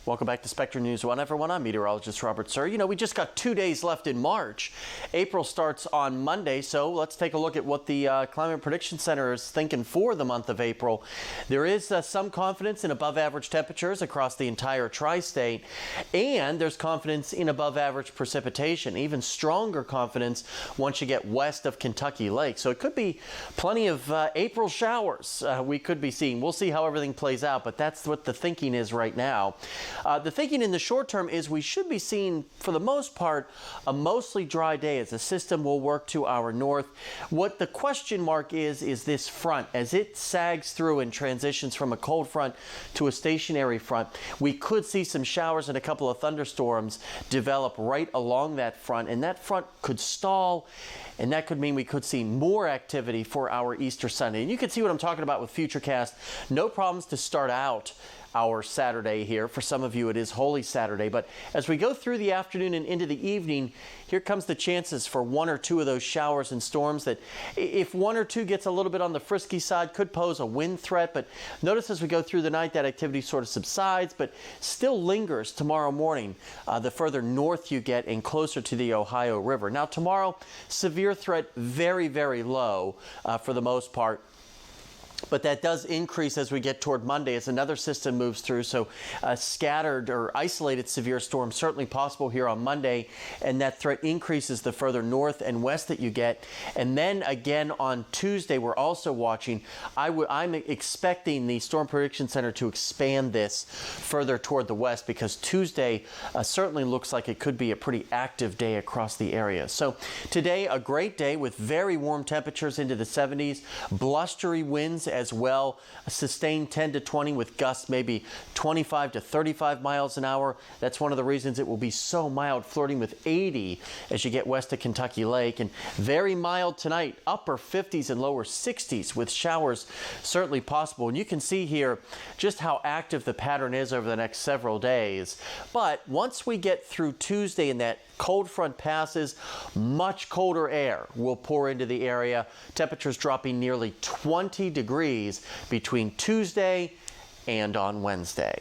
Welcome back to Spectrum News 1, everyone. I'm meteorologist Robert Suhr. You know, we just got 2 days left in March. April starts on Monday, so let's take a look at what the Climate Prediction Center is thinking for the month of April. There is some confidence in above-average temperatures across the entire tri-state, and there's confidence in above-average precipitation, even stronger confidence once you get west of Kentucky Lake. So it could be plenty of April showers we could be seeing. We'll see how everything plays out, but that's what the thinking is right now. The thinking in the short term is we should be seeing, for the most part, a mostly dry day as the system will work to our north. What the question mark is this front. As it sags through and transitions from a cold front to a stationary front, we could see some showers and a couple of thunderstorms develop right along that front, and that front could stall, and that could mean we could see more activity for our Easter Sunday. And you can see what I'm talking about with Futurecast. No problems to start out our Saturday here. For some of you, it is Holy Saturday. But as we go through the afternoon and into the evening, here comes the chances for one or two of those showers and storms that, if one or two gets a little bit on the frisky side, could pose a wind threat. But notice as we go through the night, that activity sort of subsides, but still lingers tomorrow morning, the further north you get and closer to the Ohio River. Now tomorrow, severe threat very, very low for the most part. But that does increase as we get toward Monday as another system moves through. So scattered or isolated severe storms certainly possible here on Monday, and that threat increases the further north and west that you get. And then again on Tuesday, we're also watching. I'm expecting the Storm Prediction Center to expand this further toward the west, because Tuesday certainly looks like it could be a pretty active day across the area. So today, a great day with very warm temperatures into the 70s, blustery winds as well, a sustained 10 to 20 with gusts maybe 25 to 35 miles an hour. That's one of the reasons it will be so mild, flirting with 80 as you get west of Kentucky Lake. And very mild tonight, upper 50s and lower 60s with showers certainly possible. And you can see here just how active the pattern is over the next several days. But once we get through Tuesday and that cold front passes, much colder air will pour into the area. Temperatures dropping nearly 20 degrees between Tuesday and on Wednesday.